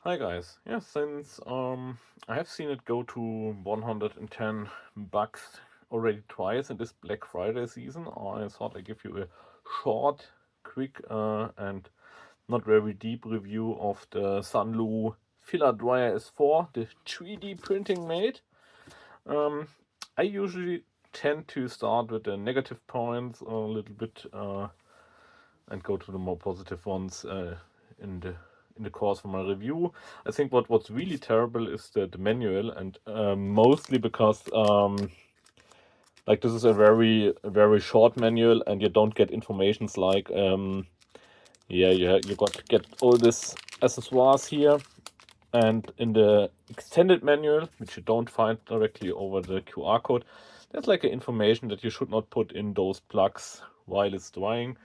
Hi guys. Yeah, since I have seen it go to 110 bucks already twice in this Black Friday season, I thought I'd give you a short, quick, and not very deep review of the Sunlu Filadryer S4, the 3D printing mate. Um, I usually tend to start with the negative points a little bit and go to the more positive ones in the course of my review. I think what's really terrible is the manual, and mostly because like this is a very short manual, and you don't get informations like you got to get all this accessoires here, and in the extended manual, which you don't find directly over the QR code, there's like information that you should not put in those plugs while it's drying.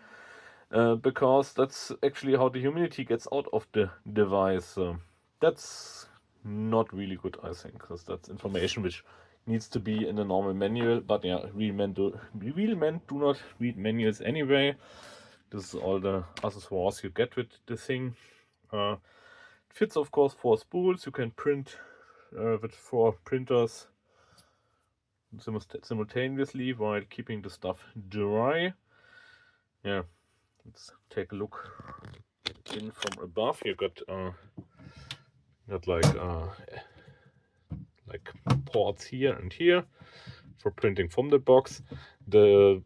Because that's actually how the humidity gets out of the device. That's not really good, I think, because that's information which needs to be in a normal manual. But yeah, real men do not read manuals anyway. This is all the accessoires you get with the thing. It fits, of course, 4 spools. You can print with 4 printers simultaneously while keeping the stuff dry. Yeah, let's take a look in from above. You got like ports here and here for printing from the box. The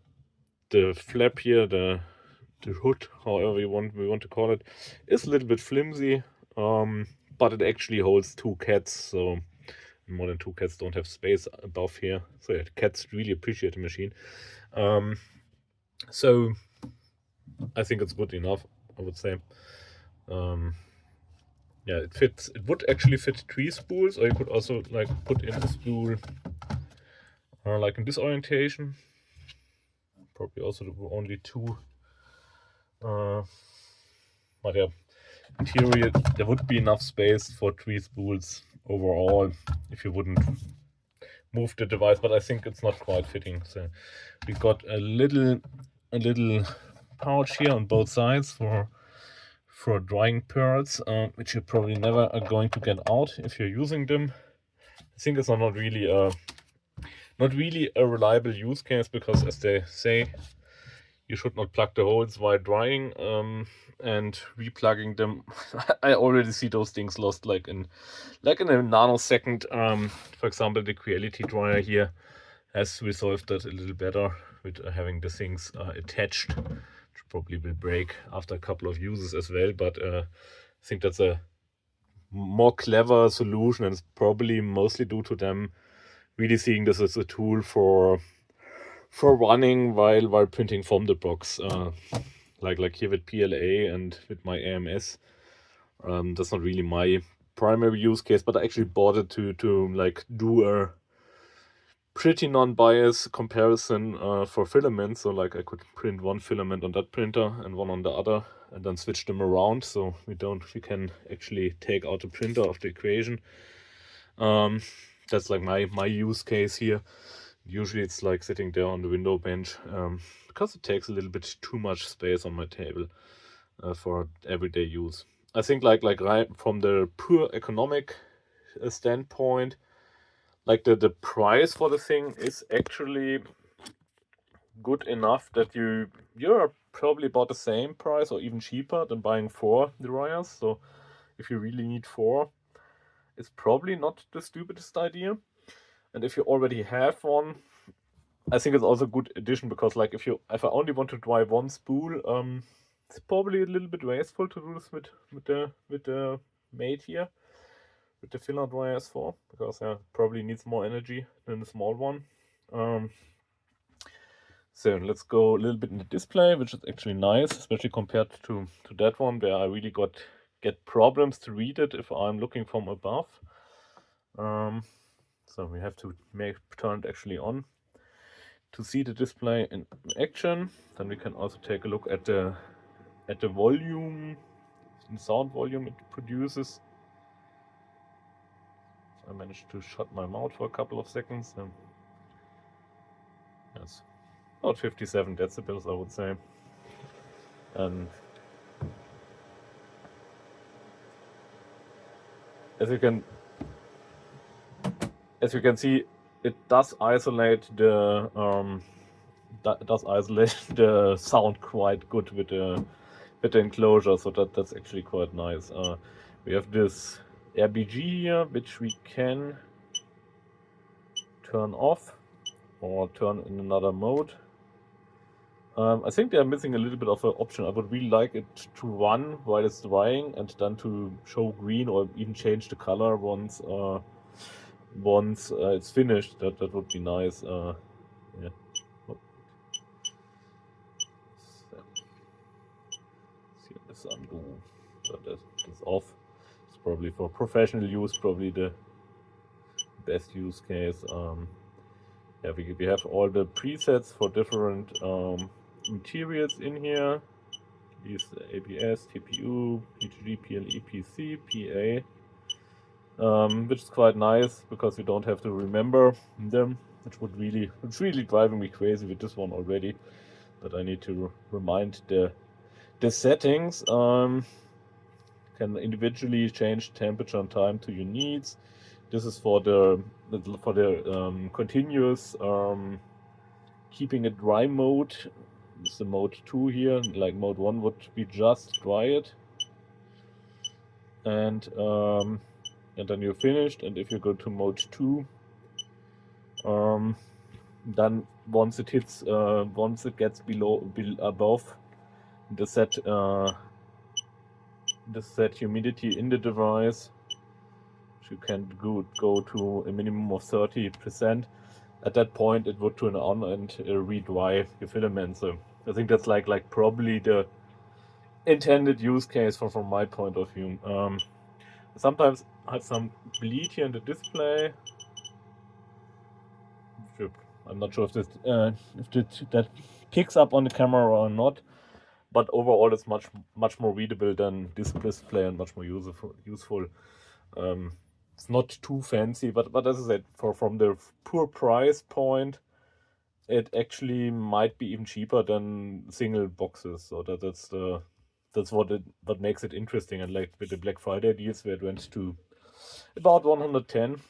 flap here, the hood, however we want to call it, is a little bit flimsy, but it actually holds 2 cats. So more than 2 cats don't have space above here. So yeah, cats really appreciate the machine. So I think it's good enough, I would say. Yeah, it fits. It would actually fit 3 spools, or you could also like put in a spool like in this orientation. Probably also only 2. But yeah, in theory there would be enough space for 3 spools overall if you wouldn't move the device. But I think it's not quite fitting. So we got a little pouch here on both sides for drying pearls, which you probably never are going to get out if you're using them. I think it's not really a reliable use case, because as they say, you should not plug the holes while drying, and replugging them. I already see those things lost like in a nanosecond. For example, the Creality dryer here has resolved that a little better with having the things attached, which probably will break after a couple of uses as well. But I think that's a more clever solution, and it's probably mostly due to them really seeing this as a tool for running while printing from the box, like here with PLA and with my AMS. That's not really my primary use case, but I actually bought it to like do a pretty non-biased comparison for filaments. So like I could print one filament on that printer and one on the other, and then switch them around, so we can actually take out the printer of the equation. That's like my use case here. Usually it's like sitting there on the window bench, because it takes a little bit too much space on my table for everyday use. I think like right from the pure economic standpoint, like the price for the thing is actually good enough that you're probably about the same price or even cheaper than buying 4 dryers. So if you really need 4, it's probably not the stupidest idea. And if you already have one, I think it's also a good addition, because like if I only want to dry 1 spool, it's probably a little bit wasteful to do this with the mate here, with the Filadryer S4, because probably needs more energy than the small one. So let's go a little bit in the display, which is actually nice, especially compared to that one, where I really get problems to read it if I'm looking from above. So we have to turn it actually on to see the display in action. Then we can also take a look at the volume, the sound volume it produces. I managed to shut my mouth for a couple of seconds. Yes, about 57 decibels, I would say. And as you can see, it does isolate the the sound quite good with the enclosure, so that's actually quite nice. We have this RBG here, which we can turn off or turn in another mode. I think they're missing a little bit of an option. I would really like it to run while it's drying and then to show green or even change the color once it's finished. That would be nice. Yeah. See this undo. So that's off. It's probably for professional use, probably the best use case. Yeah, we have all the presets for different materials in here. These ABS, TPU, PGG, PLE, PC, PA, which is quite nice because you don't have to remember them. It's really driving me crazy with this one already. But I need to remind the settings. Can individually change temperature and time to your needs. This is for the continuous keeping it dry mode. It's the mode 2 here. Like mode 1 would be just dry it, and then you're finished. And if you go to mode 2, then once it gets above the set humidity in the device, you can go to a minimum of 30%. At that point, it would turn on and re-dry your filament. So I think that's like probably the intended use case from my point of view. Sometimes I have some bleed here in the display. I'm not sure if that picks up on the camera or not, but overall it's much more readable than this display and much more useful. It's not too fancy, but as I said, from the pure price point, it actually might be even cheaper than single boxes. So that's what makes it interesting. And like with the Black Friday deals, where it went to about 110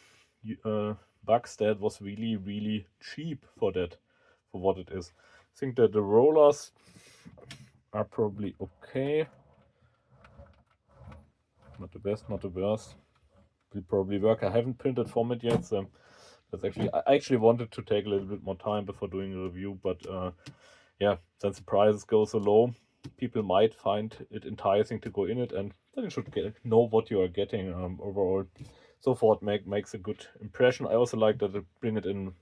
bucks, that was really cheap for what it is. I think that the rollers are probably okay. Not the best, not the worst. Will probably work. I haven't printed from it yet, so I actually wanted to take a little bit more time before doing a review, but yeah, since the prices go so low, people might find it enticing to go in it, and then you should know what you are getting overall. So far, it makes a good impression. I also like that they bring it in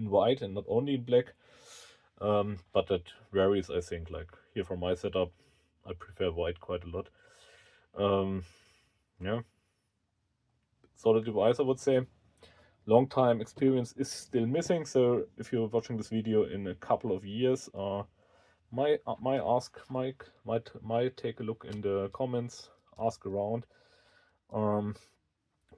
white and not only in black, but that varies, I think. Like here for my setup, I prefer white quite a lot. Yeah, solid device, I would say. Long time experience is still missing, so if you're watching this video in a couple of years, might take a look in the comments, ask around.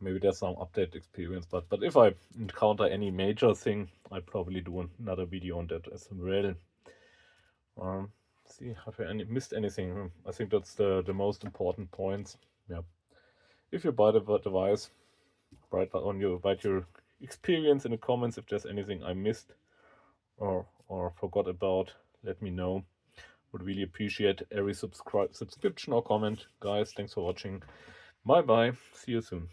Maybe there's some update experience, but if I encounter any major thing, I probably do another video on that as well. See, have I missed anything? I think that's the most important points. Yeah, if you buy the device, write your experience in the comments. If there's anything I missed or forgot about, let me know. Would really appreciate every subscription or comment. Guys, thanks for watching. Bye bye. See you soon.